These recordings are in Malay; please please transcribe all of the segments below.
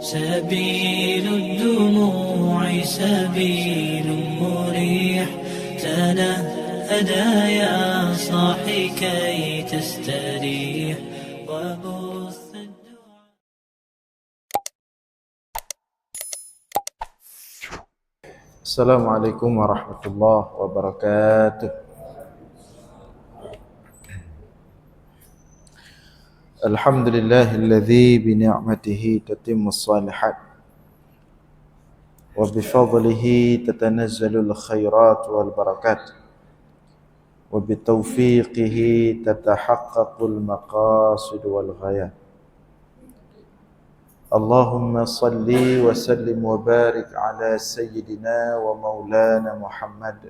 سبيل الدموع سبيل مريح، تنهدى يا صاحي كي تستريح وبث الدعاء. السلام عليكم ورحمة الله وبركاته. الحمد لله الذي بنعمته تتم الصالحات وبفضله تتنزل الخيرات والبركات وبتوفيقه تتحقق المقاصد والغايات. اللهم صل وسلم وبارك على سيدنا ومولانا محمد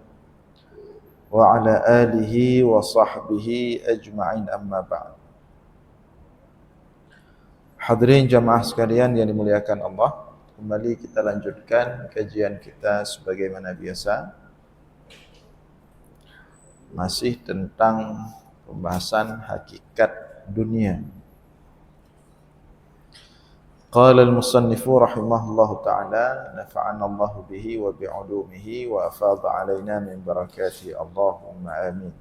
وعلى آله وصحبه أجمعين أما بعد. Hadirin jamaah sekalian yang dimuliakan Allah, kembali kita lanjutkan kajian kita sebagaimana biasa, masih tentang pembahasan hakikat dunia. Qala al-musannifu rahimahullahu ta'ala, nafa'ana Allah bihi wa bi'ulumihi wa afadha alaina min barakatihi, Allahumma amin.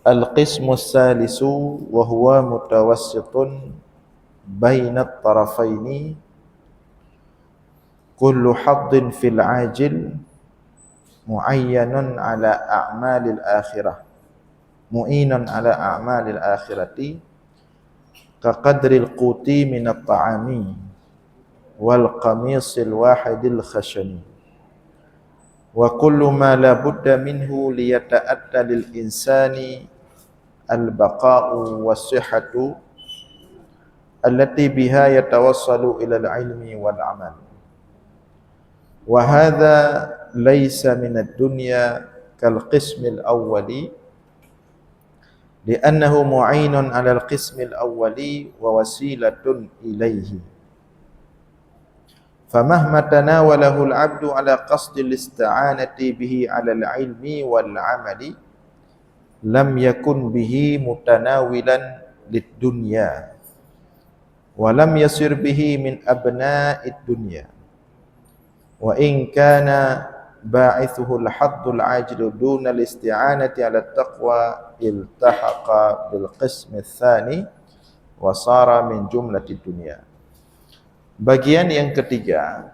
Al-qismu salisu wa huwa mutawassitun bainat tarafaini, kullu haddin fil ajil mu'ayyanun ala a'malil akhirah, mu'inun ala a'malil akhirati, ka qadril quti minat ta'ami wal qamisil wahidil khashani, wa kullu ma la budda minhu liyata'atta lil insani al-baqa'u was-sihhatu allati biha yatawassalu ila al-ilmi wal-amal. Wa hadha laysa min ad-dunya kal-qism al-awwali li'annahu mu'inun 'ala al-qism al-awwali wa wasilatun ilayhi. Famahma tanawalahu al-'abdu 'ala qasdi al-isti'anati bihi 'ala al-'ilmi wal-'amali lam yakun bihi mutanawilan lid-dunya wa lam yasir bihi min abna'id dunya, wa in kana ba'ithuhu al-haddul ajilu duna al-isti'anati 'ala at-taqwa iltahaqa bil qism ats-tsani wa sara min jumlatid dunya. Bagian yang ketiga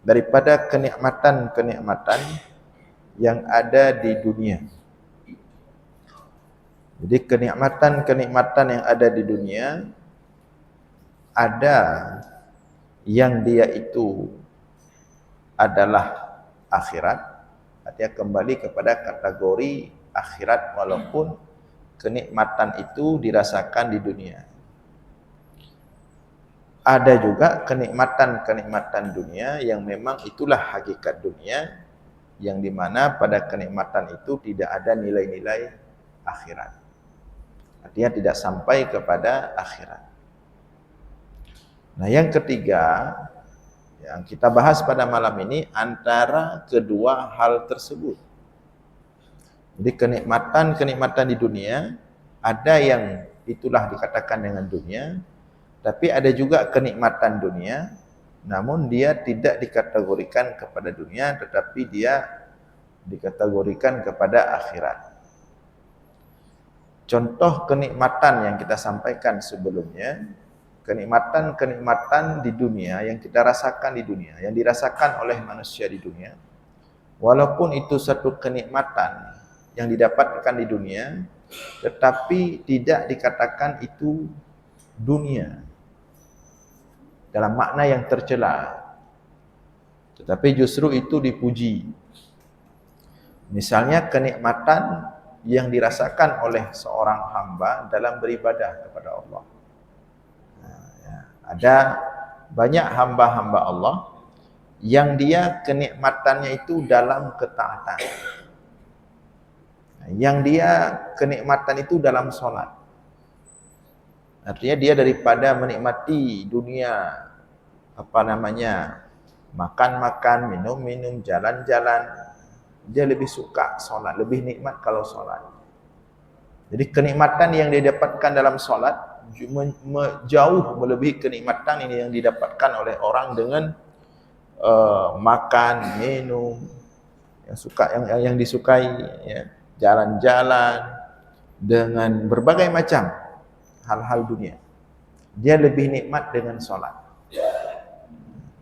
daripada kenikmatan-kenikmatan yang ada di dunia. Jadi kenikmatan-kenikmatan yang ada di dunia, ada yang dia itu adalah akhirat, artinya kembali kepada kategori akhirat walaupun kenikmatan itu dirasakan di dunia. Ada juga kenikmatan-kenikmatan dunia yang memang itulah hakikat dunia, yang dimana pada kenikmatan itu tidak ada nilai-nilai akhirat. Artinya tidak sampai kepada akhirat. Nah, yang ketiga yang kita bahas pada malam ini antara kedua hal tersebut. Jadi kenikmatan-kenikmatan di dunia, ada yang itulah dikatakan dengan dunia, tapi ada juga kenikmatan dunia, namun dia tidak dikategorikan kepada dunia, tetapi dia dikategorikan kepada akhirat. Contoh kenikmatan yang kita sampaikan sebelumnya, kenikmatan-kenikmatan di dunia yang kita rasakan di dunia, yang dirasakan oleh manusia di dunia, walaupun itu satu kenikmatan yang didapatkan di dunia, tetapi tidak dikatakan itu dunia dalam makna yang tercela, tetapi justru itu dipuji. Misalnya kenikmatan yang dirasakan oleh seorang hamba dalam beribadah kepada Allah. Ada banyak hamba-hamba Allah yang dia kenikmatannya itu dalam ketaatan, yang dia kenikmatan itu dalam solat. Artinya dia daripada menikmati dunia, makan-makan, minum-minum, jalan-jalan, dia lebih suka solat, lebih nikmat kalau solat. Jadi kenikmatan yang dia dapatkan dalam solat jauh melebihi kenikmatan ini yang didapatkan oleh orang dengan makan, minum, yang disukai, ya, jalan-jalan dengan berbagai macam hal-hal dunia. Dia lebih nikmat dengan solat.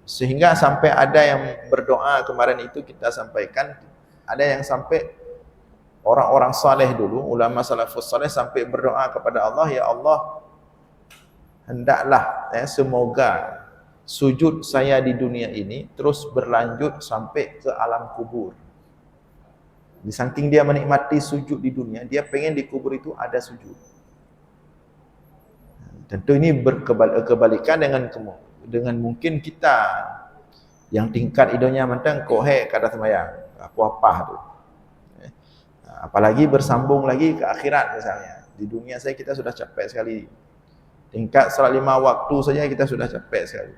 Sehingga sampai ada yang berdoa, kemarin itu kita sampaikan, ada yang sampai orang-orang saleh dulu, ulama salafus saleh sampai berdoa kepada Allah, ya Allah, hendaklah semoga sujud saya di dunia ini terus berlanjut sampai ke alam kubur. Di saking dia menikmati sujud di dunia, dia pengen di kubur itu ada sujud. Tentu ini berkebalikan dengan mungkin kita yang tingkat hidupnya mentang kohek kada semayang, aku apa tu. Apalagi bersambung lagi ke akhirat misalnya. Di dunia saya kita sudah capek sekali. Tingkat salat 5 waktu saja kita sudah capek sekali.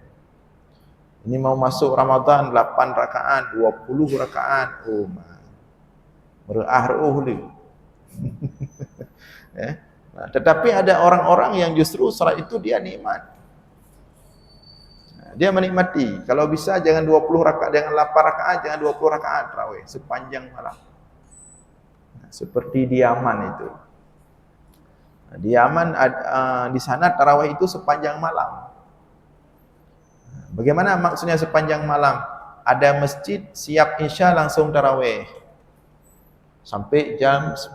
Ini mau masuk Ramadan 8 rakaat, 20 rakaat. Oh, merah-ruh ni. Nah, tetapi ada orang-orang yang justru salat itu dia nikmat. Dia menikmati. Kalau bisa jangan 20 rakaat, jangan 8 rakaat, jangan 20 rakaat tarawih sepanjang malam. Seperti di Yaman itu. Di Yaman di sana tarawih itu sepanjang malam. Bagaimana maksudnya sepanjang malam? Ada masjid siap isya langsung tarawih sampai jam 10.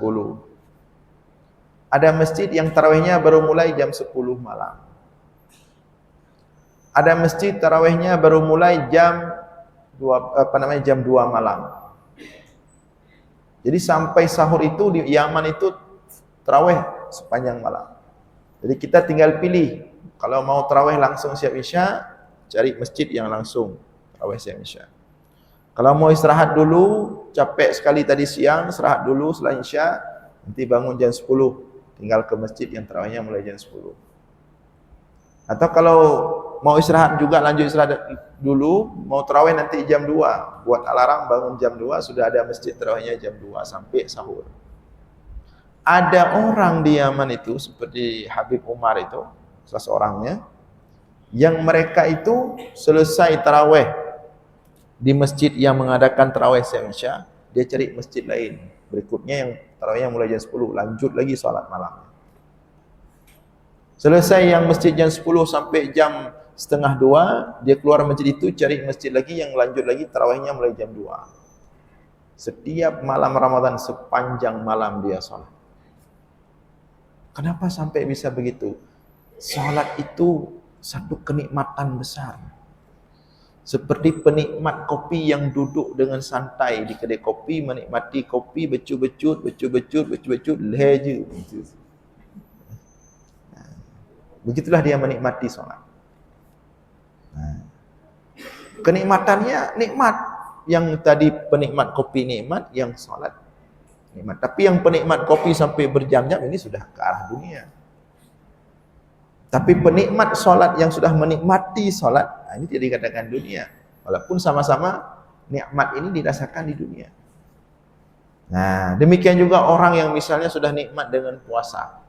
Ada masjid yang tarawihnya baru mulai jam 10 malam. Ada masjid tarawihnya baru mulai jam 2 malam. Jadi sampai sahur itu di Yaman itu tarawih sepanjang malam. Jadi kita tinggal pilih, kalau mau tarawih langsung siap isya, cari masjid yang langsung tarawih siap isya. Kalau mau istirahat dulu, capek sekali tadi siang, istirahat dulu setelah isya, nanti bangun jam 10, tinggal ke masjid yang tarawihnya mulai jam 10. Atau kalau mau istirahat juga, lanjut istirahat dulu, mau tarawih nanti jam 2, buat alarm bangun jam 2, sudah ada masjid tarawihnya jam 2 sampai sahur. Ada orang di Yaman itu, seperti Habib Umar itu, salah seorangnya, yang mereka itu selesai tarawih di masjid yang mengadakan tarawih siang isya, dia cari masjid lain berikutnya yang tarawihnya mulai jam 10, lanjut lagi salat malam. Selesai yang masjid jam 10 sampai jam setengah 2, dia keluar masjid itu cari masjid lagi yang lanjut lagi tarawihnya mulai jam 2. Setiap malam Ramadan sepanjang malam dia salat. Kenapa sampai bisa begitu? Salat itu satu kenikmatan besar. Seperti penikmat kopi yang duduk dengan santai di kedai kopi, menikmati kopi, becut-becut, leje. Begitulah dia menikmati solat. Kenikmatannya nikmat. Yang tadi penikmat kopi nikmat, yang solat nikmat. Tapi yang penikmat kopi sampai berjam-jam ini sudah ke arah dunia. Tapi penikmat solat yang sudah menikmati solat, ini tidak dikatakan dunia. Walaupun sama-sama nikmat ini dirasakan di dunia. Nah, demikian juga orang yang misalnya sudah nikmat dengan puasa.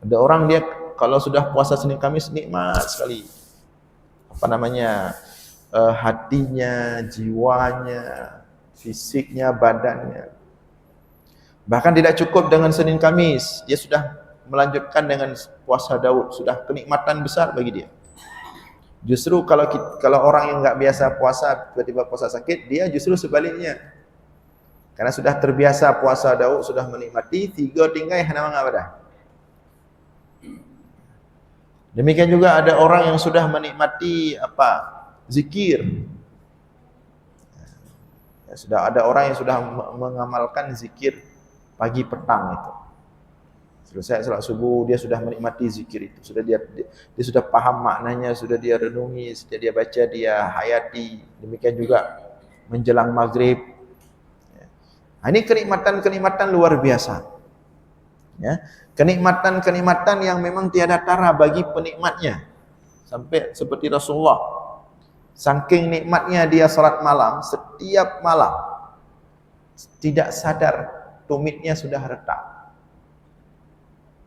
Ada orang dia kalau sudah puasa Senin Kamis nikmat sekali. Hatinya, jiwanya, fisiknya, badannya. Bahkan tidak cukup dengan Senin Kamis, dia sudah melanjutkan dengan puasa Daud, sudah kenikmatan besar bagi dia. Justru kalau orang yang enggak biasa puasa, tiba-tiba puasa sakit, dia justru sebaliknya. Karena sudah terbiasa puasa Daud, sudah menikmati, 3 tinggal hana dah. Demikian juga ada orang yang sudah menikmati zikir. Ya, sudah ada orang yang sudah mengamalkan zikir pagi petang itu. Selesai salat subuh dia sudah menikmati zikir itu. Sudah dia sudah paham maknanya, sudah dia renungi, sudah dia baca, dia hayati. Demikian juga menjelang maghrib. Ya. Ini kenikmatan-kenikmatan luar biasa. Ya. Kenikmatan-kenikmatan yang memang tiada tara bagi penikmatnya. Sampai seperti Rasulullah, saking nikmatnya dia salat malam, setiap malam tidak sadar tumitnya sudah retak.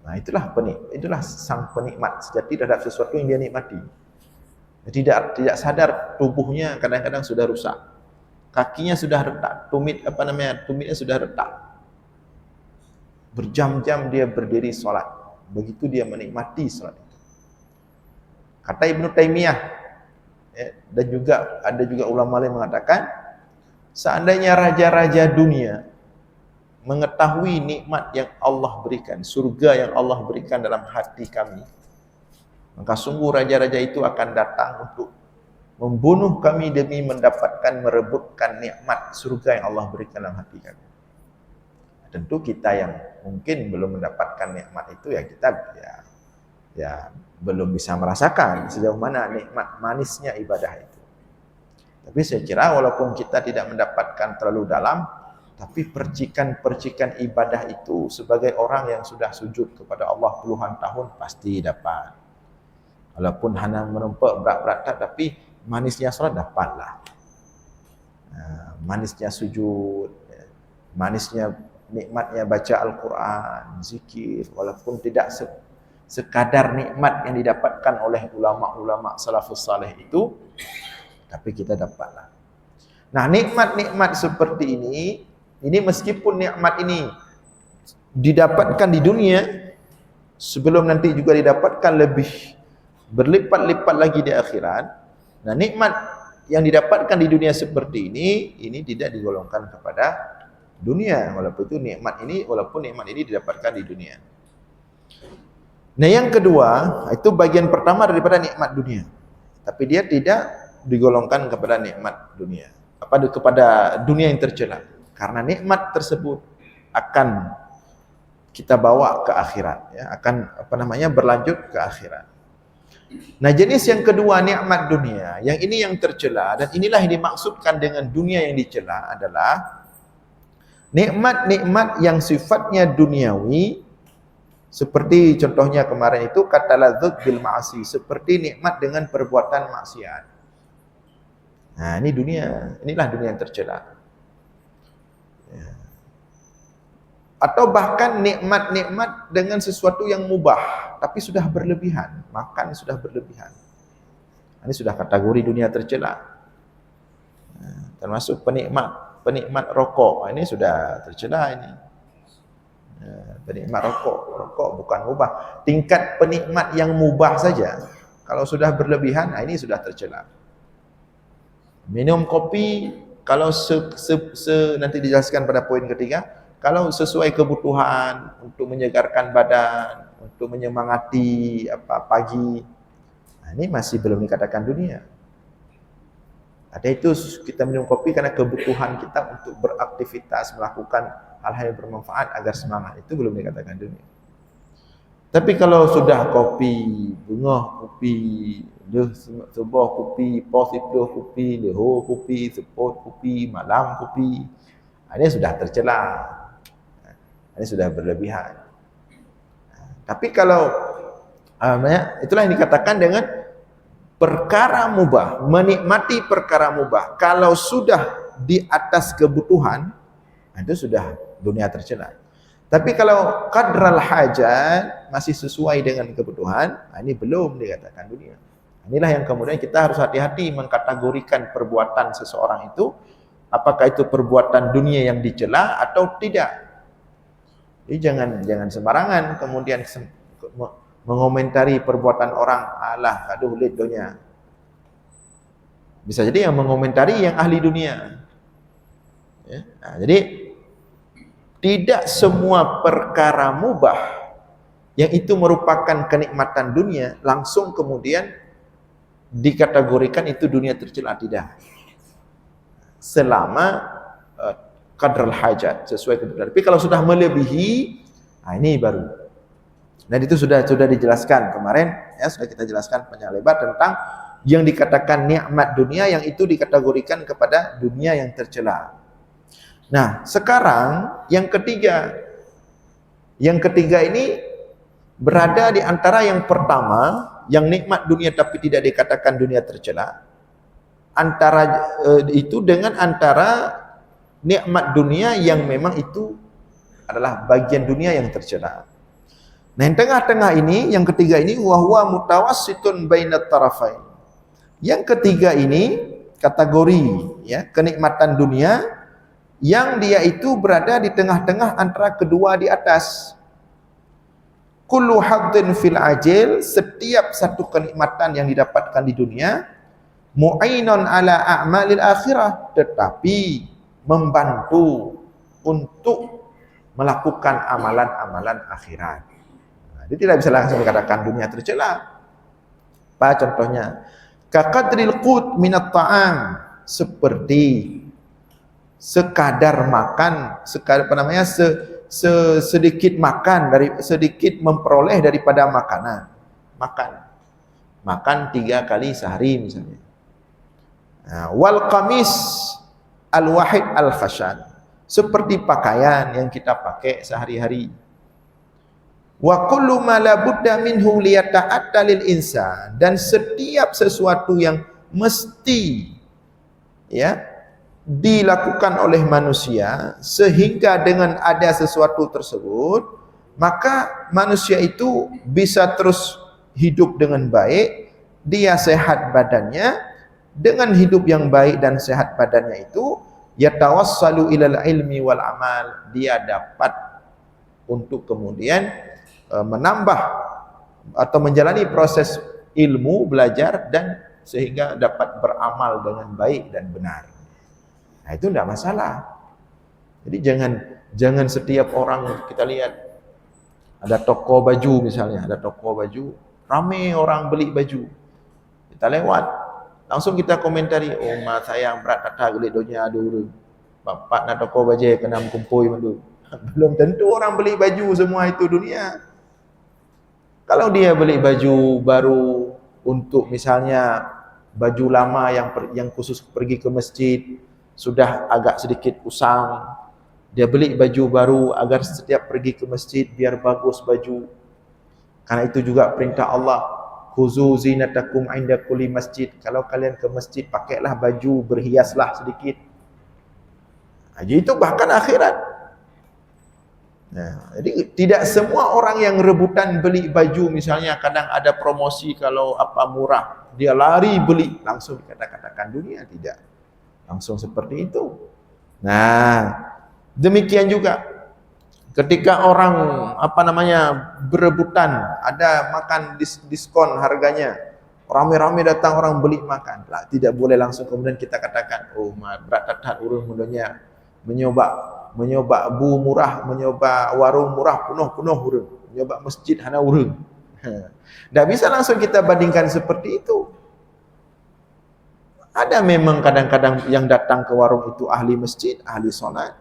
Nah, itulah sang penikmat sejati terhadap sesuatu yang dia nikmati. Tidak sadar tubuhnya kadang-kadang sudah rusak. Kakinya sudah retak, tumitnya sudah retak. Berjam-jam dia berdiri solat. Begitu dia menikmati solat itu. Kata Ibnu Taimiyah, ya, dan juga ada juga ulama lain mengatakan, seandainya raja-raja dunia mengetahui nikmat yang Allah berikan, surga yang Allah berikan dalam hati kami, maka sungguh raja-raja itu akan datang untuk membunuh kami demi mendapatkan, merebutkan nikmat surga yang Allah berikan dalam hati kami. Tentu kita yang mungkin belum mendapatkan nikmat itu, ya kita ya belum bisa merasakan sejauh mana nikmat manisnya ibadah itu. Tapi saya kira walaupun kita tidak mendapatkan terlalu dalam, tapi percikan-percikan ibadah itu sebagai orang yang sudah sujud kepada Allah puluhan tahun pasti dapat. Walaupun hanya menumpuk berat-berat, tapi manisnya salat dapatlah. Manisnya sujud, manisnya nikmatnya baca Al-Quran, zikir, walaupun tidak sekadar nikmat yang didapatkan oleh ulama-ulama salafus saleh itu, tapi kita dapatlah. Nah, nikmat-nikmat seperti ini meskipun nikmat ini didapatkan di dunia, sebelum nanti juga didapatkan lebih berlipat-lipat lagi di akhirat. Nah, nikmat yang didapatkan di dunia seperti ini tidak digolongkan kepada dunia, walaupun nikmat ini didapatkan di dunia. Nah, yang kedua, itu bagian pertama daripada nikmat dunia. Tapi dia tidak digolongkan kepada nikmat dunia, kepada dunia yang tercela. Karena nikmat tersebut akan kita bawa ke akhirat, ya, akan berlanjut ke akhirat. Nah, jenis yang kedua nikmat dunia, yang ini yang tercela, dan inilah yang dimaksudkan dengan dunia yang dicela adalah nikmat-nikmat yang sifatnya duniawi, seperti contohnya kemarin itu kata ladzat bil ma'asi, seperti nikmat dengan perbuatan maksiat. Nah, ini inilah dunia yang tercela. Ya. Atau bahkan nikmat-nikmat dengan sesuatu yang mubah, tapi sudah berlebihan, makan sudah berlebihan. Ini sudah kategori dunia tercela. Nah, termasuk penikmat rokok, ini sudah tercela ini. Penikmat rokok bukan mubah. Tingkat penikmat yang mubah saja, kalau sudah berlebihan, ini sudah tercela. Minum kopi, kalau nanti dijelaskan pada poin ketiga, kalau sesuai kebutuhan untuk menyegarkan badan, untuk menyemangati pagi, ini masih belum dikatakan dunia. Ada itu kita minum kopi karena kebutuhan kita untuk beraktivitas, melakukan hal-hal yang bermanfaat agar semangat, itu belum dikatakan dunia. Tapi kalau sudah kopi, bunga kopi, sebuah kopi, positif kopi, leho kopi, sepot kopi, malam kopi, ini sudah tercela. Ini sudah berlebihan. Tapi kalau itulah yang dikatakan dengan perkara mubah, menikmati perkara mubah. Kalau sudah di atas kebutuhan, itu sudah dunia tercela. Tapi kalau qadral hajat, masih sesuai dengan kebutuhan, ini belum dikatakan dunia. Inilah yang kemudian kita harus hati-hati mengkategorikan perbuatan seseorang itu, apakah itu perbuatan dunia yang dicela atau tidak. Jadi jangan sembarangan kemudian mengomentari perbuatan orang, aduh lihat dunia. Bisa jadi yang mengomentari yang ahli dunia. Ya. Nah, jadi tidak semua perkara mubah yang itu merupakan kenikmatan dunia langsung kemudian dikategorikan itu dunia tercela, tidak. Selama qadral hajat, sesuai kebutuhan. Tapi kalau sudah melebihi, ini baru. Dan itu sudah dijelaskan kemarin, ya, sudah kita jelaskan panjang lebar tentang yang dikatakan nikmat dunia yang itu dikategorikan kepada dunia yang tercela. Nah, sekarang yang ketiga. Yang ketiga ini berada di antara yang pertama, yang nikmat dunia tapi tidak dikatakan dunia tercela. Antara itu dengan antara nikmat dunia yang memang itu adalah bagian dunia yang tercela. Nah, yang tengah-tengah ini, yang ketiga ini, wa huwa mutawassitun bainat tarafain. Yang ketiga ini kategori ya, kenikmatan dunia yang dia itu berada di tengah-tengah antara kedua di atas. Kullu haddin fil ajil, setiap satu kenikmatan yang didapatkan di dunia, mu'ainon ala a'malil akhirah, tetapi membantu untuk melakukan amalan-amalan akhirat. Nah, dia tidak bisa langsung dikatakan dunia tercela. Apa contohnya? Kaqadril qut minat ta'am, seperti sekadar makan, sekadar sedikit makan, dari sedikit memperoleh daripada makanan. Makan 3 kali sehari misalnya. Nah, wal qamis al wahid al khashan, seperti pakaian yang kita pakai sehari-hari. Wa kullu ma la budda minhu liyata'atta lil insan, dan setiap sesuatu yang mesti ya dilakukan oleh manusia, sehingga dengan ada sesuatu tersebut maka manusia itu bisa terus hidup dengan baik, dia sehat badannya. Dengan hidup yang baik dan sehat badannya itu, yatawassalu ilal ilmi wal amal, dia dapat untuk kemudian menambah atau menjalani proses ilmu, belajar, dan sehingga dapat beramal dengan baik dan benar. Nah, itu tidak masalah. Jadi jangan setiap orang, kita lihat ada toko baju misalnya, ada toko baju, ramai orang beli baju, kita lewat, langsung kita komentari, oh mak sayang berat kata gelik donya dulu, bapak nak toko baju kena kumpui mandu. Belum tentu orang beli baju semua itu dunia. Kalau dia beli baju baru untuk misalnya baju lama yang khusus pergi ke masjid, sudah agak sedikit usang, dia beli baju baru agar setiap pergi ke masjid biar bagus baju. Karena itu juga perintah Allah, khuzu zinatakum inda kulli masjid, kalau kalian ke masjid pakailah baju, berhiaslah sedikit. Jadi itu bahkan akhirat. Nah, jadi tidak semua orang yang rebutan beli baju, misalnya kadang ada promosi kalau apa murah, dia lari beli, langsung dikatakan dunia, tidak langsung seperti itu. Nah, demikian juga ketika orang berebutan, ada makan diskon harganya, rame-rame datang orang beli makan, tidak boleh langsung kemudian kita katakan, oh berat tatat urun mudanya menyoba bu murah, menyoba warung murah penuh urun, menyoba masjid hana urun. Tidak bisa langsung kita bandingkan seperti itu. Ada memang kadang-kadang yang datang ke warung itu ahli masjid, ahli solat,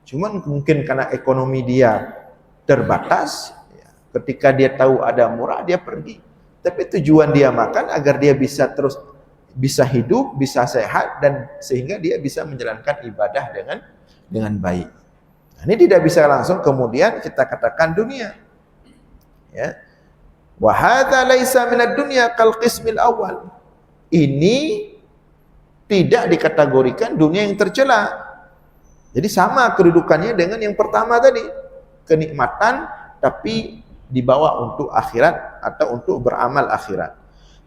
cuman mungkin karena ekonomi dia terbatas, ketika dia tahu ada murah dia pergi. Tapi tujuan dia makan agar dia bisa terus bisa hidup, bisa sehat, dan sehingga dia bisa menjalankan ibadah dengan baik. Nah, ini tidak bisa langsung kemudian kita katakan dunia. Ya. Wa hadza laisa minad dunya kal qismil awal. Ini tidak dikategorikan dunia yang tercela. Jadi sama kedudukannya dengan yang pertama tadi, kenikmatan tapi dibawa untuk akhirat atau untuk beramal akhirat.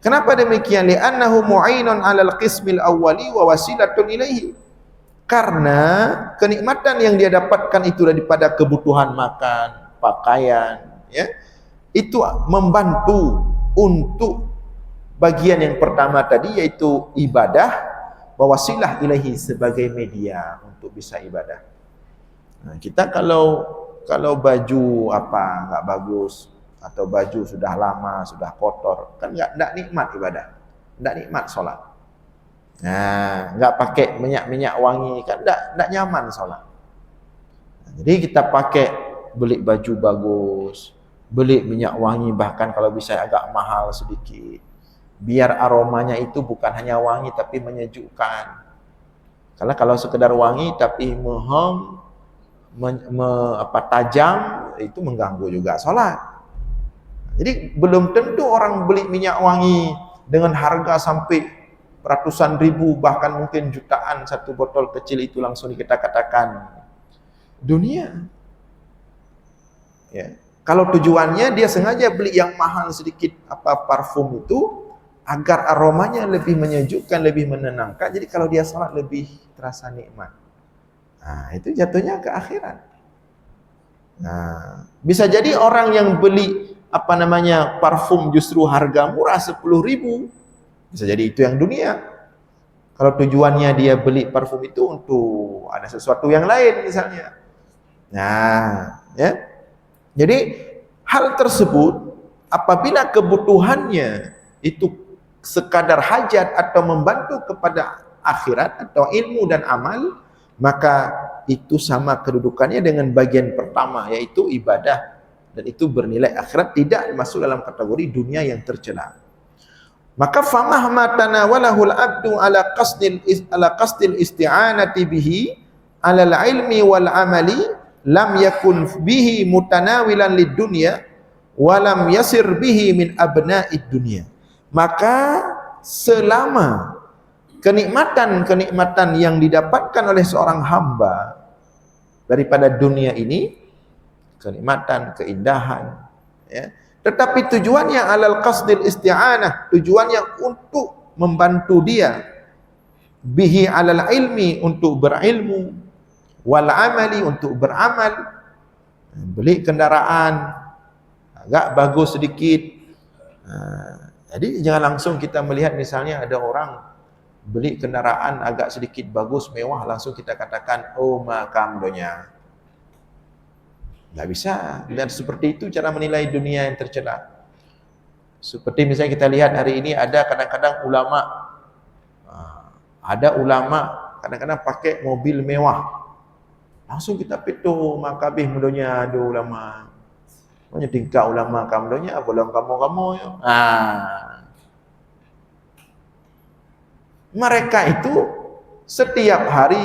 Kenapa demikian? Li'annahu mu'inun 'alal qismil awwali wa wasilatun ilaihi. Karena kenikmatan yang dia dapatkan itu daripada kebutuhan makan, pakaian, ya, itu membantu untuk bagian yang pertama tadi, yaitu ibadah, wa wasilah ilaihi, sebagai media untuk bisa ibadah. Nah, kita kalau baju enggak bagus, atau baju sudah lama, sudah kotor, kan enggak nikmat ibadah, enggak nikmat solat. Nah, enggak pakai minyak wangi, kan enggak nyaman solat. Nah, jadi kita pakai, beli baju bagus, beli minyak wangi, bahkan kalau bisa agak mahal sedikit, biar aromanya itu bukan hanya wangi tapi menyejukkan. Karena kalau sekedar wangi tapi tajam, itu mengganggu juga sholat. Jadi belum tentu orang beli minyak wangi dengan harga sampai ratusan ribu, bahkan mungkin jutaan, satu botol kecil itu langsung kita katakan dunia. Ya. Kalau tujuannya dia sengaja beli yang mahal sedikit parfum itu agar aromanya lebih menyejukkan, lebih menenangkan. Jadi kalau dia salat lebih terasa nikmat. Nah, itu jatuhnya ke akhirat. Nah, bisa jadi orang yang beli parfum justru harga murah 10.000. Bisa jadi itu yang dunia. Kalau tujuannya dia beli parfum itu untuk ada sesuatu yang lain misalnya. Nah, ya. Jadi hal tersebut apabila kebutuhannya itu sekadar hajat atau membantu kepada akhirat atau ilmu dan amal, maka itu sama kedudukannya dengan bagian pertama, yaitu ibadah, dan itu bernilai akhirat, tidak masuk dalam kategori dunia yang tercela. Maka famahma tanawalahul abdu ala qasdil isti'anati bihi ala ilmi wal amali lam yakun bihi mutanawilan lid dunya wa lam yasir bihi min abna'id dunya. Maka selama kenikmatan yang didapatkan oleh seorang hamba daripada dunia ini, kenikmatan, keindahan, ya, tetapi tujuannya alal qasdil isti'anah, tujuannya untuk membantu dia, bihi alal ilmi, untuk berilmu, wal amali, untuk beramal. Beli kendaraan agak bagus sedikit. Jadi jangan langsung kita melihat misalnya ada orang beli kendaraan agak sedikit bagus, mewah, langsung kita katakan, oh makam donya. Nggak bisa. Dan seperti itu cara menilai dunia yang tercela. Seperti misalnya kita lihat hari ini ada kadang-kadang ulama, kadang-kadang pakai mobil mewah. Langsung kita peto makabih mudonya ada ulama. Punya tingkah ulama kamdonya bolong kamu ya. Mereka itu setiap hari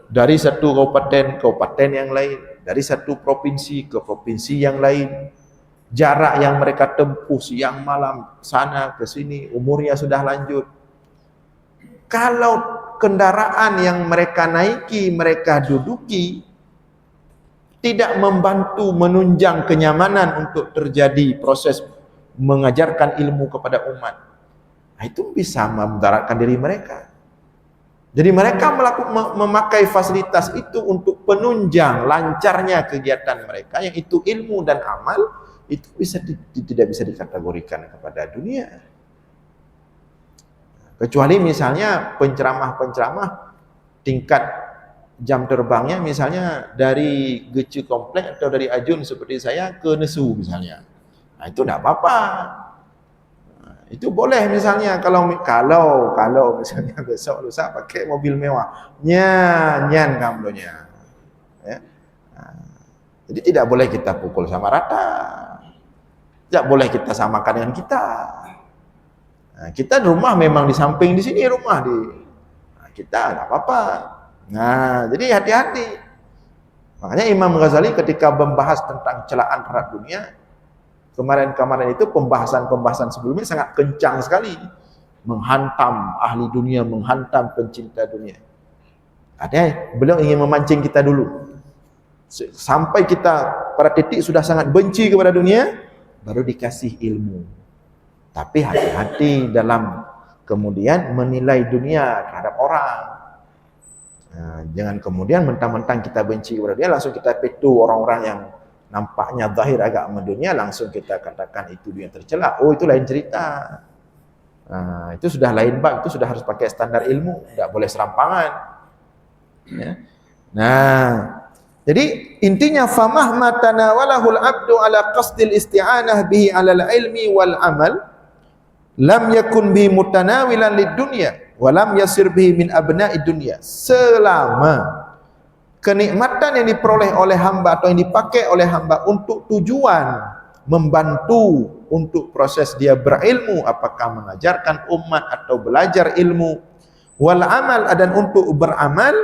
dari satu kabupaten ke kabupaten yang lain, dari satu provinsi ke provinsi yang lain. Jarak yang mereka tempuh siang malam sana ke sini, umurnya sudah lanjut. Kalau kendaraan yang mereka naiki, mereka duduki, tidak membantu menunjang kenyamanan untuk terjadi proses mengajarkan ilmu kepada umat, itu bisa memudaratkan diri mereka. Jadi mereka memakai fasilitas itu untuk penunjang lancarnya kegiatan mereka, yang itu ilmu dan amal, itu tidak bisa dikategorikan kepada dunia. Kecuali misalnya penceramah-penceramah tingkat jam terbangnya misalnya dari Gece Komplek atau dari Ajun seperti saya ke Nesu misalnya. Nah, itu tidak apa-apa. Nah, itu boleh misalnya kalau misalnya besok lusa pakai mobil mewah. Nyan kamdonya. Ya. Nah, jadi tidak boleh kita pukul sama rata. Tidak boleh kita samakan dengan kita. Nah, kita rumah memang di samping di sini rumah kita tidak apa-apa. Nah, jadi hati-hati. Makanya Imam Ghazali ketika membahas tentang celaan terhadap dunia, kemarin itu pembahasan sebelumnya sangat kencang sekali, menghantam ahli dunia, menghantam pencinta dunia. Artinya beliau ingin memancing kita dulu sampai kita pada titik sudah sangat benci kepada dunia, baru dikasih ilmu. Tapi hati-hati dalam kemudian menilai dunia terhadap orang. Nah, jangan kemudian mentang-mentang kita benci kepada dia, langsung kita petu orang-orang yang nampaknya zahir agak mendunia, langsung kita katakan itu dia tercela. Oh, itu lain cerita. Nah, itu sudah lain bab, itu sudah harus pakai standar ilmu, tidak boleh serampangan. Ya. Nah, jadi intinya famahma tanawalahul abdu ala qasdil isti'anah bihi alal ilmi wal amal lam yakun bihi mutanawilan lid dunya wa lam yasir bihi min abna'id dunya. Selama kenikmatan yang diperoleh oleh hamba atau yang dipakai oleh hamba untuk tujuan membantu untuk proses dia berilmu, apakah mengajarkan umat atau belajar ilmu, wal amal, dan untuk beramal,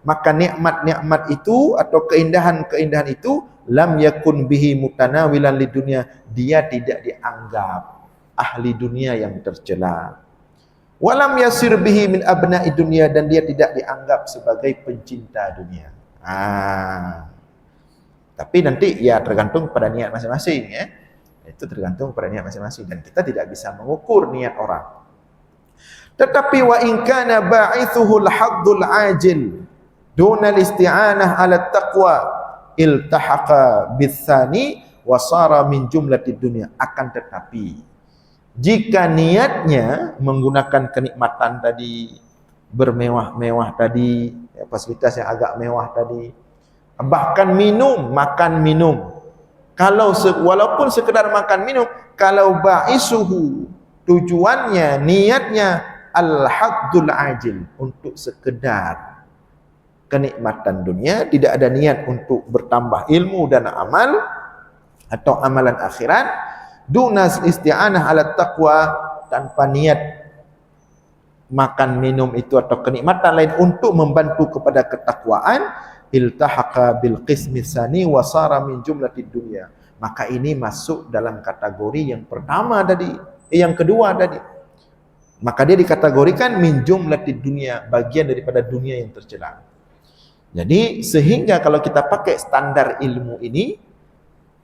maka nikmat-nikmat itu atau keindahan-keindahan itu lam yakun bihi mutanawilan lid dunya, dia tidak dianggap ahli dunia yang tercela. Walam yasir bihi min abna'i dunia, dan dia tidak dianggap sebagai pencinta dunia. Tapi nanti ya tergantung pada niat masing-masing ya. Itu tergantung pada niat masing-masing dan kita tidak bisa mengukur niat orang. Tetapi wa in kana ba'ithuhu al-haddul ajil duna al-isti'anah 'ala taqwa iltahaqa bitsani wa sara min jumlatid dunya. Akan tetapi jika niatnya menggunakan kenikmatan tadi, bermewah-mewah tadi, ya, fasilitas yang agak mewah tadi, bahkan makan minum, kalau walaupun sekedar makan minum, kalau ba'isuhu tujuannya, niatnya al-haddul ajil, untuk sekedar kenikmatan dunia, tidak ada niat untuk bertambah ilmu dan amal atau amalan akhirat, dunas isti'anah ala taqwa, tanpa niat makan minum itu atau kenikmatan lain untuk membantu kepada ketakwaan, iltahaqa bil qismi tsani wa sara min jumlatid dunya. Maka ini masuk dalam kategori yang pertama tadi, yang kedua tadi. Maka dia dikategorikan min jumlatid dunya, bagian daripada dunia yang tercela. Jadi sehingga kalau kita pakai standar ilmu ini,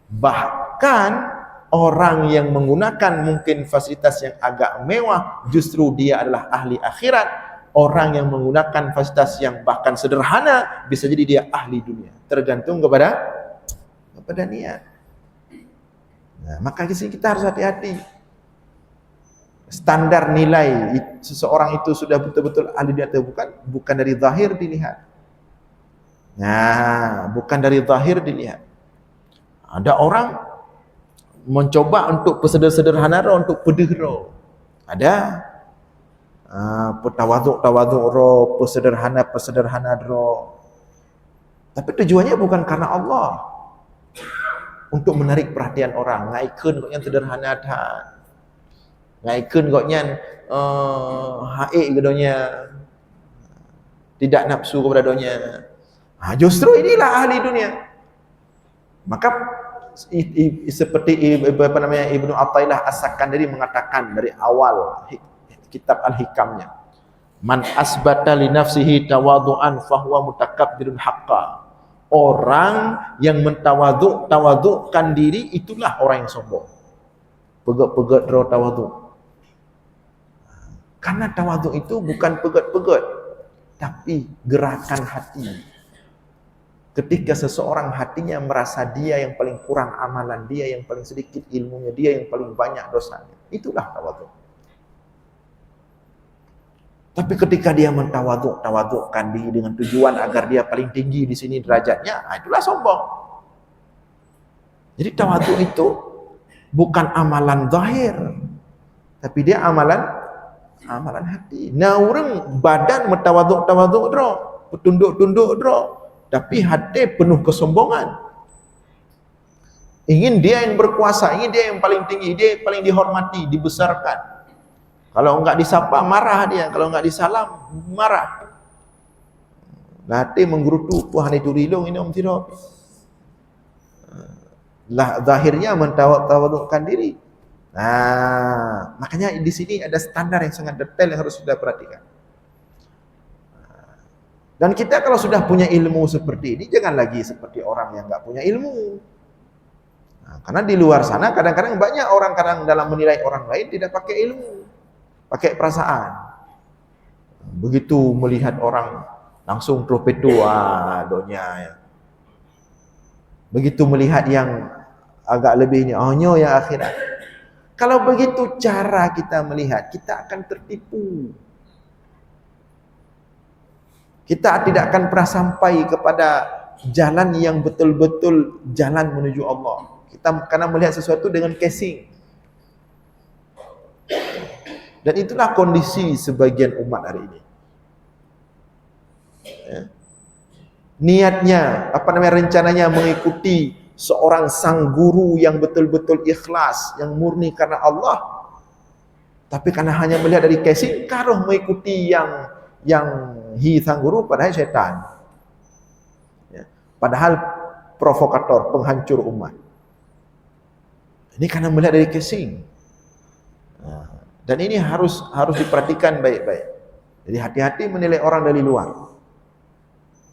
bahkan orang yang menggunakan mungkin fasilitas yang agak mewah justru dia adalah ahli akhirat. Orang yang menggunakan fasilitas yang bahkan sederhana bisa jadi dia ahli dunia. Tergantung kepada niat. Nah, maka di sini kita harus hati-hati. Standar nilai seseorang itu sudah betul-betul ahli dunia atau bukan dari zahir dilihat. Nah, bukan dari zahir dilihat. Ada orang mencoba untuk sederhana untuk pedih. Ada tawaduk ro, pesederhana ro. Tapi tujuannya bukan karena Allah. Untuk menarik perhatian orang, ngaikeun kok yang sederhana dah. Ngaikeun kok yang haik gedonya. Tidak nafsu kepada donya. Justru inilah ahli dunia. Maka seperti Ibnu Athaillah As-Sakandari mengatakan dari awal kitab Al-Hikamnya, man asbata li nafsihi tawadu'an fahuwa mutakabbirun haqqa. Orang yang tawadukkan diri itulah orang yang sombong. Pegat-pegat ro tawaduk. Karena tawaduk itu bukan pegat-pegat, tapi gerakan hati. Ketika seseorang hatinya merasa dia yang paling kurang amalan, dia yang paling sedikit ilmunya, dia yang paling banyak dosanya, itulah tawaduk. Tapi ketika dia tawadukkan diri dengan tujuan agar dia paling tinggi di sini derajatnya, itulah sombong. Jadi tawaduk itu bukan amalan zahir, tapi dia amalan hati. Nah, orang badan tawaduk dro, tunduk dro, tapi hati penuh kesombongan. Ingin dia yang berkuasa, ingin dia yang paling tinggi, dia yang paling dihormati, dibesarkan. Kalau enggak disapa, marah dia. Kalau enggak disalam, marah. Hati menggerutu, Tuhan itu rilung, ini om tidak. Zahirnya mentawadukkan diri. Nah, makanya di sini ada standar yang sangat detail yang harus kita perhatikan. Dan kita kalau sudah punya ilmu seperti ini, jangan lagi seperti orang yang enggak punya ilmu. Nah, karena di luar sana kadang-kadang banyak orang dalam menilai orang lain tidak pakai ilmu, pakai perasaan. Begitu melihat orang langsung tropetu donya ya. Begitu melihat yang agak lebih ini, nyo yang akhirat. Kalau begitu cara kita melihat, kita akan tertipu. Kita tidak akan pernah sampai kepada jalan yang betul-betul jalan menuju Allah. Kita karena melihat sesuatu dengan casing. Dan itulah kondisi sebagian umat hari ini. Ya. Niatnya, rencananya mengikuti seorang sang guru yang betul-betul ikhlas, yang murni karena Allah. Tapi karena hanya melihat dari casing, karuh mengikuti yang sang guru padahal syaitan. Ya. Padahal provokator, penghancur umat. Ini karena melihat dari casing. Dan ini harus diperhatikan baik-baik. Jadi hati-hati menilai orang dari luar.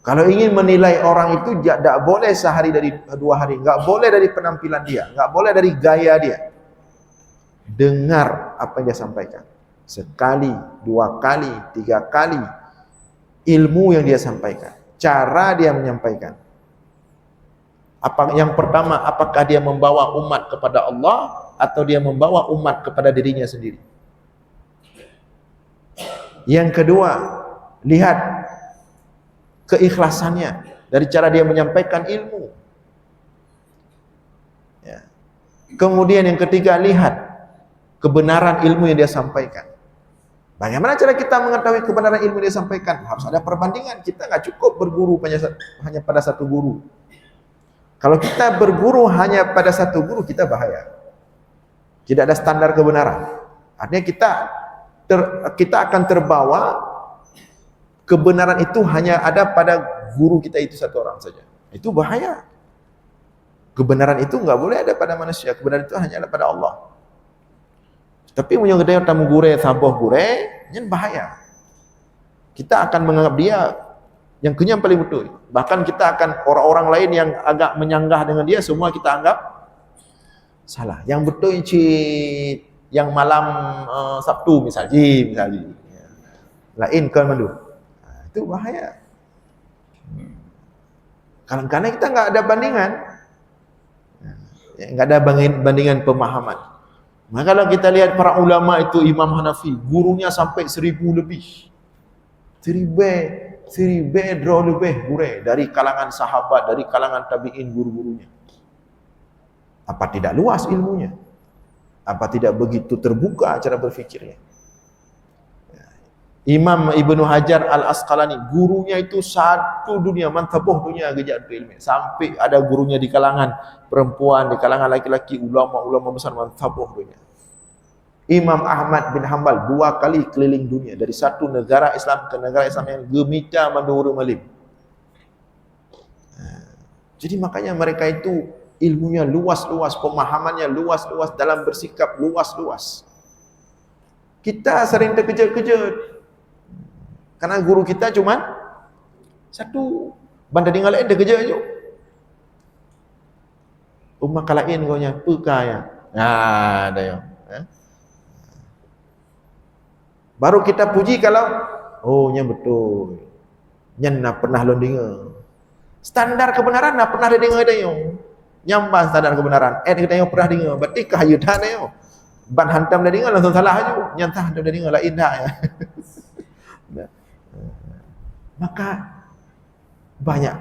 Kalau ingin menilai orang itu, tak boleh sehari dari 2 hari, enggak boleh dari penampilan dia, enggak boleh dari gaya dia. Dengar apa yang dia sampaikan. Sekali, 2 kali, 3 kali ilmu yang dia sampaikan, cara dia menyampaikan. Yang pertama, apakah dia membawa umat kepada Allah atau dia membawa umat kepada dirinya sendiri? Yang kedua, lihat keikhlasannya dari cara dia menyampaikan ilmu. Ya. Kemudian yang ketiga, lihat kebenaran ilmu yang dia sampaikan. Bagaimana cara kita mengetahui kebenaran ilmu yang dia sampaikan? Harus ada perbandingan. Kita nggak cukup berguru hanya pada satu guru. Kalau kita berguru hanya pada satu guru, kita bahaya. Tidak ada standar kebenaran. Artinya kita akan terbawa, kebenaran itu hanya ada pada guru kita itu satu orang saja. Itu bahaya. Kebenaran itu nggak boleh ada pada manusia. Kebenaran itu hanya ada pada Allah. Tapi punya gede tamu gure, saboh gure, ini bahaya. Kita akan menganggap dia yang kenyang paling betul. Bahkan kita akan orang-orang lain yang agak menyanggah dengan dia, semua kita anggap salah. Yang betul yang malam Sabtu misalnya. Lain kan mandu. Itu bahaya. Karena kita nggak ada bandingan. Nggak ada bandingan pemahaman. Maka kalau kita lihat para ulama itu, Imam Hanafi, gurunya sampai 1000 lebih. 1000 lebih gure dari kalangan sahabat, dari kalangan tabi'in, guru-gurunya. Apa tidak luas ilmunya? Apa tidak begitu terbuka cara berfikirnya? Imam Ibnu Hajar Al-Asqalani, gurunya itu satu dunia, mantabuh dunia gejat ilmu. Sampai ada gurunya di kalangan perempuan, di kalangan laki-laki, ulama-ulama besar, mantabuh dunia. Imam Ahmad bin Hanbal 2 kali keliling dunia, dari satu negara Islam ke negara Islam yang gemita manduru malim. Jadi makanya mereka itu ilmunya luas-luas, pemahamannya luas-luas, dalam bersikap luas-luas. Kita sering terkejut-kejut karena guru kita cuma satu, bandar dengan lain terkejut aja. Umat kalain kau nya pekaya. Nah, ada yang baru kita puji kalau nya betul. Nya pernah lo dengar. Standar kebenaran nak pernah dengar dah yo. Nyambah standar kebenaran. Kita yang pernah dengar. Berarti kahayutan yo. Ban hantam dah dengar langsung salah aja. Nyantah hantam dah dengar lain dah ya. Maka banyak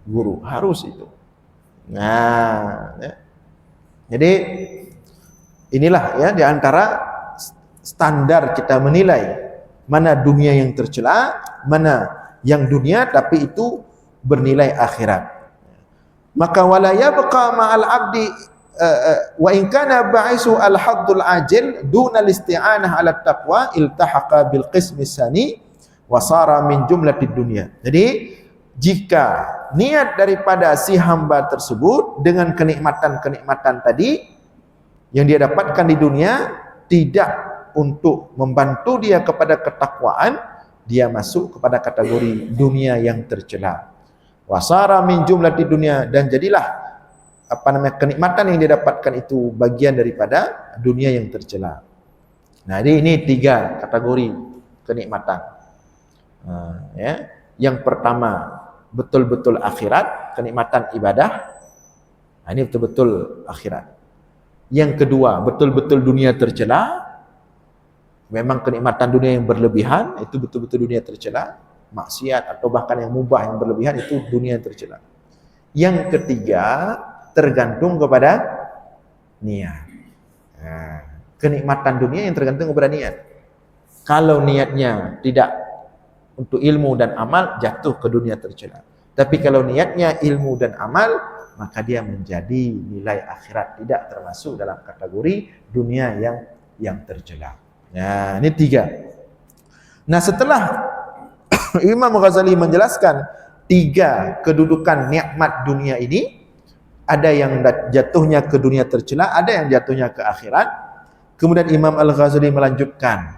guru harus itu. Nah, ya. Jadi inilah ya di antara standar kita menilai mana dunia yang tercela, mana yang dunia tapi itu bernilai akhirat. Maka wala yabqa ma'al abdi wa in kana ba'isu al-haddul ajil duna al-isti'anah 'ala taqwa iltahaqa bil qismi sani wa sara min jumlatid dunya. Jadi jika niat daripada si hamba tersebut dengan kenikmatan-kenikmatan tadi yang dia dapatkan di dunia tidak untuk membantu dia kepada ketakwaan, dia masuk kepada kategori dunia yang tercela. Wasara min jumlati dunia, dan jadilah kenikmatan yang dia dapatkan itu bagian daripada dunia yang tercela. Nah, ini 3 kategori kenikmatan. Ya. Yang pertama betul-betul akhirat, kenikmatan ibadah. Nah, ini betul-betul akhirat. Yang kedua betul-betul dunia tercela. Memang kenikmatan dunia yang berlebihan itu betul-betul dunia tercela, maksiat atau bahkan yang mubah yang berlebihan itu dunia yang tercela. Yang ketiga tergantung kepada niat. Kenikmatan dunia yang tergantung kepada niat. Kalau niatnya tidak untuk ilmu dan amal, jatuh ke dunia tercela. Tapi kalau niatnya ilmu dan amal, maka dia menjadi nilai akhirat, tidak termasuk dalam kategori dunia yang tercela. Nah, ini 3. Nah, setelah Imam Ghazali menjelaskan 3 kedudukan nikmat dunia ini, ada yang jatuhnya ke dunia tercela, ada yang jatuhnya ke akhirat. Kemudian Imam Al-Ghazali melanjutkan,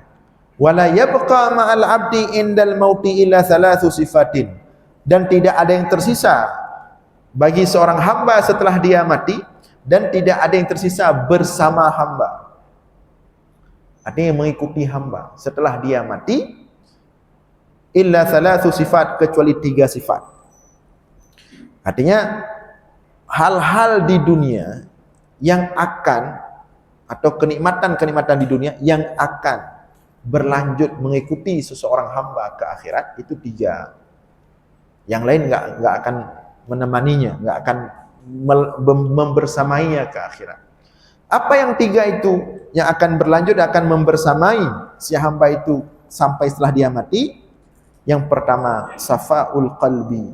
wala yabqa ma'al abdi indal mauti illa 3 sifatin. dan tidak ada yang tersisa bagi seorang hamba setelah dia mati, dan tidak ada yang tersisa bersama hamba. Artinya mengikuti hamba setelah dia mati, illa thalathu sifat, kecuali 3 sifat. Artinya hal-hal di dunia yang akan, atau kenikmatan-kenikmatan di dunia yang akan berlanjut mengikuti seseorang hamba ke akhirat, itu 3. Yang lain enggak akan menemaninya, enggak akan membersamainya ke akhirat. Apa yang 3 itu yang akan berlanjut, akan membersamai si hamba itu sampai setelah dia mati? Yang pertama, safaul qalbi,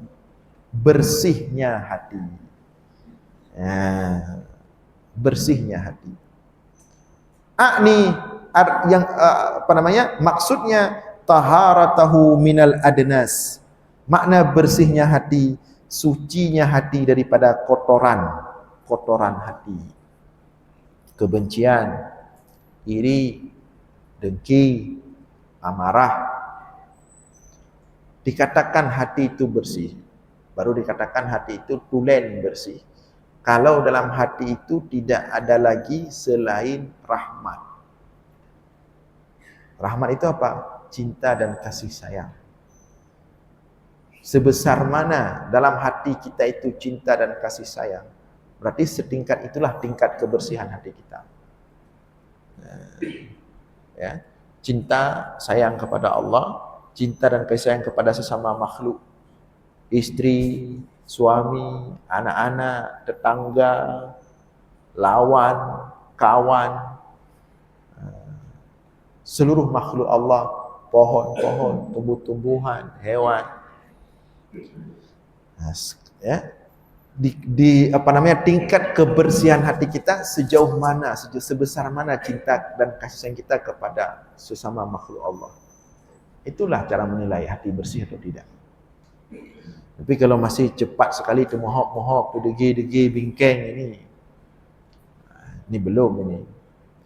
bersihnya hati. Bersihnya hati. Maksudnya taharatahu minal adnas. Makna bersihnya hati, sucinya hati daripada kotoran hati. Kebencian, iri, dengki, amarah. Dikatakan hati itu bersih, baru dikatakan hati itu tulen bersih kalau dalam hati itu tidak ada lagi selain rahmat. Rahmat itu apa? Cinta dan kasih sayang. Sebesar mana dalam hati kita itu cinta dan kasih sayang, berarti setingkat itulah tingkat kebersihan hati kita. Ya, cinta sayang kepada Allah, cinta dan kasih sayang kepada sesama makhluk, istri, suami, anak-anak, tetangga, lawan, kawan, seluruh makhluk Allah, pohon-pohon, tumbuh-tumbuhan, hewan. Ya, tingkat kebersihan hati kita sejauh mana, sebesar mana cinta dan kasih sayang kita kepada sesama makhluk Allah. Itulah cara menilai hati bersih atau tidak. Tapi kalau masih cepat sekali termohok-mohok, degi-degi, bingkeng, ini belum ini.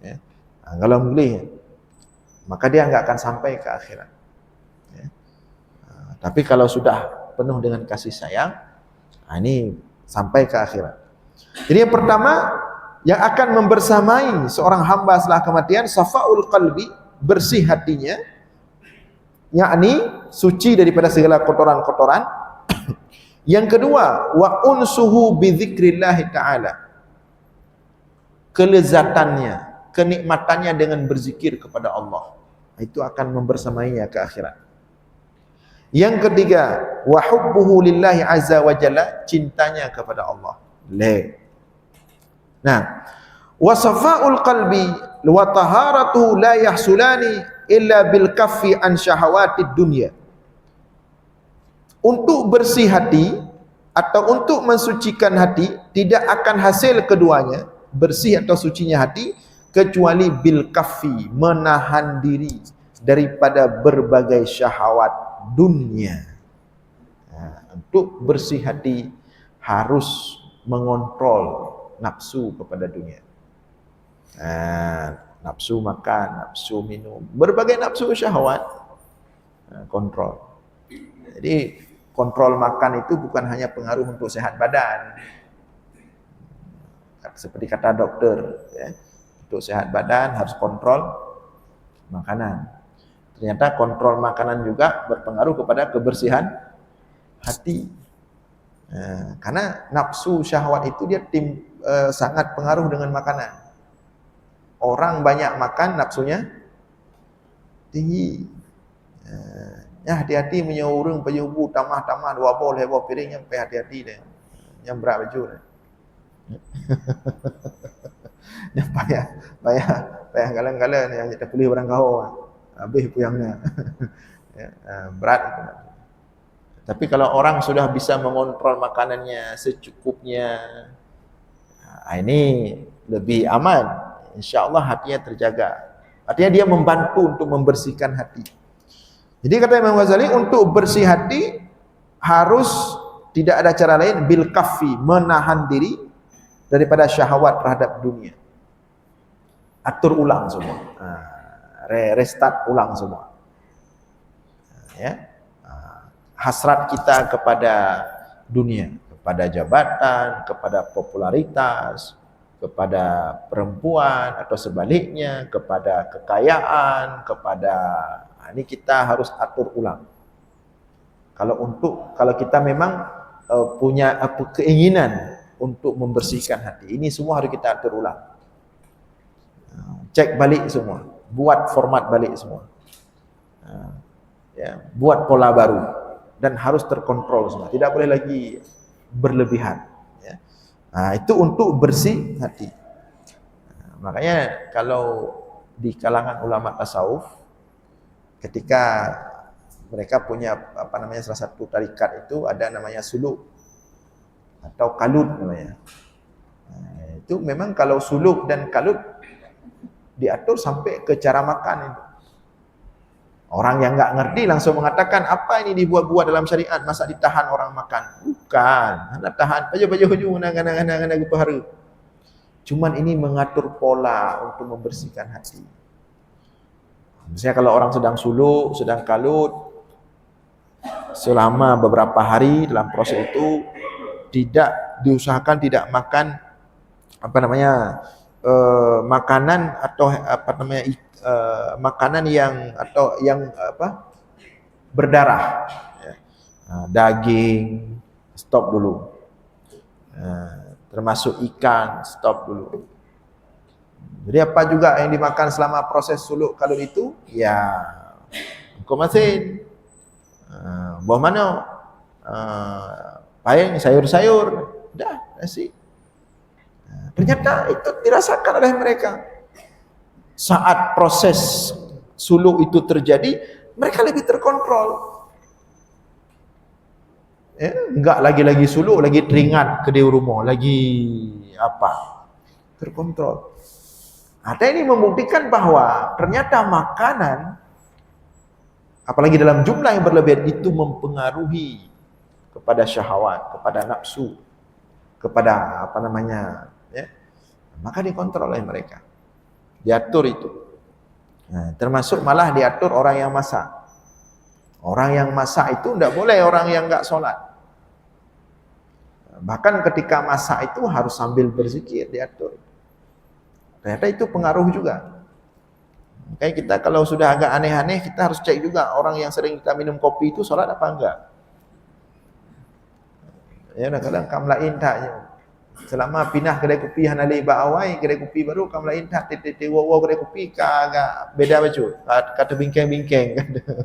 Ya. Kalau boleh, maka dia enggak akan sampai ke akhirat. Ya. Tapi kalau sudah penuh dengan kasih sayang, ini sampai ke akhirat. Jadi yang pertama yang akan membersamai seorang hamba setelah kematian, safaul qalbi, bersih hatinya, yakni suci daripada segala kotoran-kotoran. Yang kedua, wa unsuhu bi dzikrillah taala, kelezatannya, kenikmatannya dengan berzikir kepada Allah, itu akan membersamainya ke akhirat. Yang ketiga, wa hubbuhu lillahi azza wa jalla, cintanya kepada Allah. Nah, wa safaul qalbi wa taharatuhu la yahsulani illa bil kaffi an syahawatid dunya. Untuk bersih hati atau untuk mensucikan hati tidak akan hasil keduanya, bersih atau sucinya hati, kecuali bil kaffi, menahan diri daripada berbagai syahwat dunia. Untuk bersih hati harus mengontrol nafsu kepada dunia. Nafsu makan, nafsu minum, berbagai nafsu syahwat, kontrol. Jadi kontrol makan itu bukan hanya pengaruh untuk sehat badan, seperti kata dokter, ya, untuk sehat badan harus kontrol makanan. Ternyata kontrol makanan juga berpengaruh kepada kebersihan hati. Karena nafsu syahwat itu dia sangat pengaruh dengan makanan. Orang banyak makan, nafsunya tinggi. Ya, hati-hati menyeurung penyubu tamah-tamah 2 bol heboh piring, yang hati-hati deh. Yang berat baju deh. Yang payah galang-galang yang kita pilih barang kau. Habis puyangnya. Berat itu. Tapi kalau orang sudah bisa mengontrol makanannya secukupnya, ini lebih aman. InsyaAllah hatinya terjaga. Artinya dia membantu untuk membersihkan hati. Jadi kata Imam Ghazali, untuk bersih hati harus tidak ada cara lain, bil kaffi, menahan diri daripada syahwat terhadap dunia. Atur ulang semua. Restart ulang semua. Ya. hasrat kita kepada dunia, kepada jabatan, kepada popularitas, kepada perempuan atau sebaliknya, kepada kekayaan, kepada ini kita harus atur ulang. Kalau kita memang punya keinginan untuk membersihkan hati, ini semua harus kita atur ulang. Cek balik semua, buat format balik semua. Ya, buat pola baru dan harus terkontrol semua. Tidak boleh lagi berlebihan. Ya. Itu untuk bersih hati. Makanya kalau di kalangan ulama tasawuf, ketika mereka punya salah satu tarikat itu ada namanya suluk atau kalut namanya. Itu memang kalau suluk dan kalut diatur sampai ke cara makan itu. Orang yang enggak ngerti langsung mengatakan, apa ini dibuat-buat dalam syariat, masa ditahan orang makan? Bukan, hendak tahan baju-baju hujung nang-nang pahara. Cuman ini mengatur pola untuk membersihkan hati. Misalnya kalau orang sedang suluk, sedang kalut, selama beberapa hari dalam proses itu tidak diusahakan tidak makan makanan atau makanan yang berdarah, ya. Daging stop dulu, termasuk ikan stop dulu. Jadi apa juga yang dimakan selama proses suluk kalut itu, ya hukum masin, buah mana, paling sayur-sayur, dah nasi. Ternyata itu dirasakan oleh mereka. Saat proses suluk itu terjadi, mereka lebih terkontrol. Ya, enggak lagi suluk, lagi teringat ke dia rumah, lagi terkontrol. Ini membuktikan bahwa ternyata makanan, apalagi dalam jumlah yang berlebihan, itu mempengaruhi kepada syahwat, kepada nafsu, kepada ya, maka dikontrol oleh mereka. Diatur itu. Termasuk malah diatur orang yang masak. Orang yang masak itu tidak boleh orang yang enggak solat. Bahkan ketika masak itu harus sambil berzikir, diatur. Ternyata itu pengaruh juga. Makanya kita kalau sudah agak aneh-aneh, kita harus cek juga orang yang sering kita minum kopi itu solat apa enggak. Ya, kadang kamlain taknya. Selama pindah kedai kopi hanali ba'awai, kedai kopi baru kamlain tak tete wow kedai kopi agak beda baju. Kata bingkeng-bingkeng kata.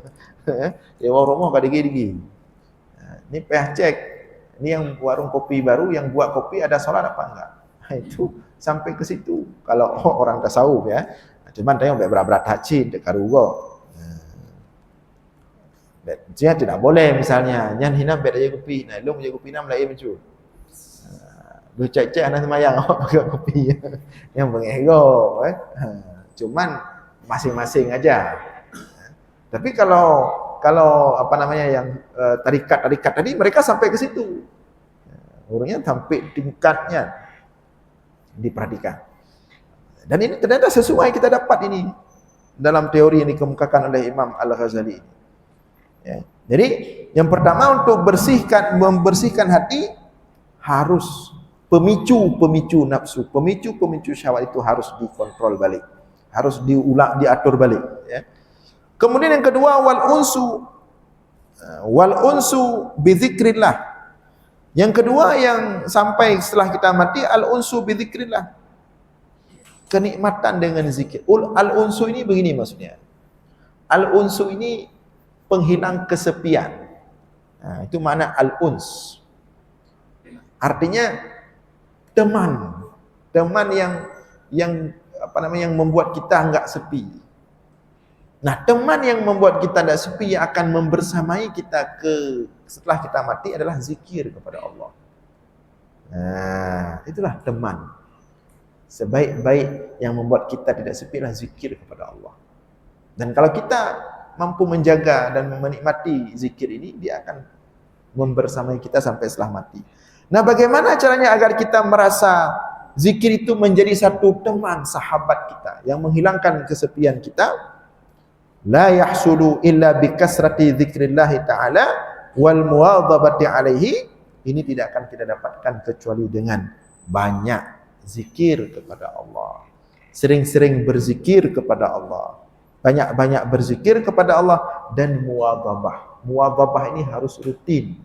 Ya rumah kada gigi. Ini payah cek. Ini yang warung kopi baru yang buat kopi ada solat apa enggak. Itu sampai ke situ kalau orang tasawuf ya. Cuman tanya berat-berat hajin dek karugo. Dia tidak boleh misalnya nyan hina beda je kopi. Nah, lu punya kopi nam lain macam. Lu cek anak semayang awak pakai kopi yang bengego cuman masing-masing aja. Tapi kalau yang tarikat tadi mereka sampai ke situ. Orangnya sampai tingkatnya diperhatikan. Dan ini ternyata sesuai kita dapat ini dalam teori yang dikemukakan oleh Imam Al-Ghazali. Ya. Jadi yang pertama untuk membersihkan hati harus pemicu nafsu, pemicu syahwat itu harus dikontrol balik, harus diatur balik. Ya. Kemudian yang kedua wal unsu bizikrillah. Yang kedua yang sampai setelah kita mati al-unsu bizikrillah. Kenikmatan dengan zikir. Al-unsu ini begini maksudnya. Al-unsu ini penghilang kesepian. Itu makna al-uns. Artinya teman yang membuat kita enggak sepi. Nah, teman yang membuat kita tidak sepi yang akan membersamai kita setelah kita mati adalah zikir kepada Allah. Itulah teman. Sebaik-baik yang membuat kita tidak sepi adalah zikir kepada Allah. Dan kalau kita mampu menjaga dan menikmati zikir ini, dia akan membersamai kita sampai setelah mati. Nah, bagaimana caranya agar kita merasa zikir itu menjadi satu teman sahabat kita yang menghilangkan kesepian kita? La yahsulu illa bi kasrati dzikrillah ta'ala wal muwadhabati alaihi, ini tidak akan kita dapatkan kecuali dengan banyak zikir kepada Allah. Sering-sering berzikir kepada Allah. Banyak-banyak berzikir kepada Allah dan muwadhabah. Muwadhabah ini harus rutin.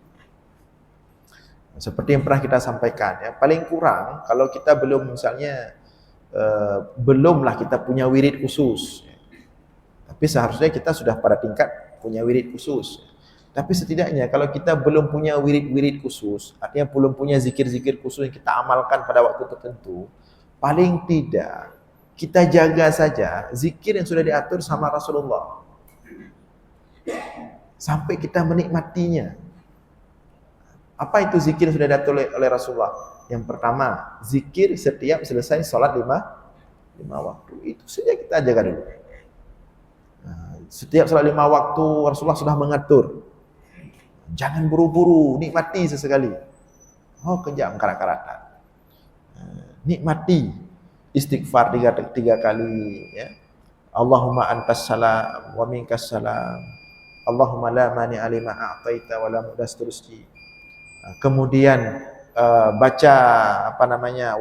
Seperti yang pernah kita sampaikan, ya, paling kurang kalau kita belum misalnya belumlah kita punya wirid khusus. Tapi seharusnya kita sudah pada tingkat punya wirid khusus. Tapi setidaknya kalau kita belum punya wirid-wirid khusus, artinya belum punya zikir-zikir khusus yang kita amalkan pada waktu tertentu, paling tidak kita jaga saja zikir yang sudah diatur sama Rasulullah sampai kita menikmatinya. Apa itu zikir yang sudah diatur oleh Rasulullah? Yang pertama, zikir setiap selesai sholat lima waktu. Itu saja kita jaga dulu. Setiap sholat 5 waktu Rasulullah sudah mengatur. Jangan buru-buru, nikmati sesekali. Oh, kejam karat-karatan. Nikmati istighfar 3 kali, ya. Allahumma antas salam wa minkas salam. Allahumma la mani'a lima a'taita wa la mudas turusji. Kemudian baca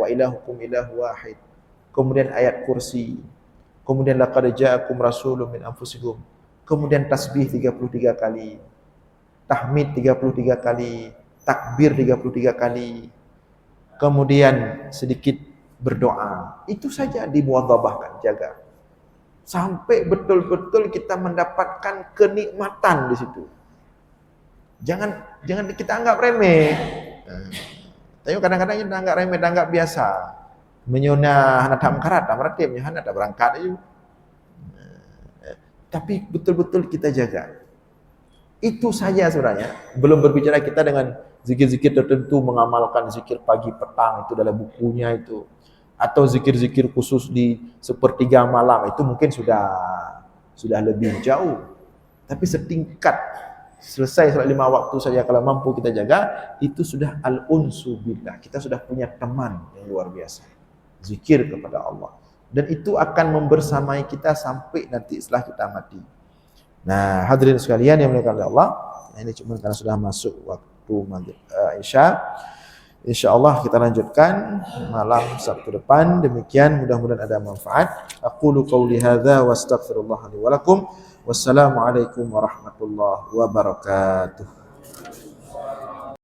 wa ilahukum ilahu wahid. Kemudian ayat kursi. Kemudian laqad ja'akum rasulun min anfusikum. Kemudian tasbih 33 kali. Tahmid 33 kali, takbir 33 kali. Kemudian sedikit berdoa. Itu saja dimuwadhabahkan, jaga. Sampai betul-betul kita mendapatkan kenikmatan di situ. Jangan kita anggap remeh. Tapi kadang-kadang kita anggap remeh, anggap biasa. Menyona hana tak mengkarat, tak meratib, hana tak berangkat aja. Tapi betul-betul kita jaga. Itu saja sebenarnya. Belum berbicara kita dengan zikir-zikir tertentu, mengamalkan zikir pagi petang itu dalam bukunya itu, atau zikir-zikir khusus di sepertiga malam, itu mungkin sudah lebih jauh. Tapi setingkat selesai sholat 5 waktu saja kalau mampu kita jaga, itu sudah al-unsu billah. Kita sudah punya teman yang luar biasa. Zikir kepada Allah. Dan itu akan membersamai kita sampai nanti setelah kita mati. Nah, hadirin sekalian yang dimuliakan oleh Allah, ini cuma karena sudah masuk waktu Isya. InsyaAllah kita lanjutkan malam Sabtu depan. Demikian, mudah-mudahan ada manfaat. Aqulu qawli hadza wa astaghfirullah li wa lakum. Wassalamualaikum warahmatullahi wabarakatuh.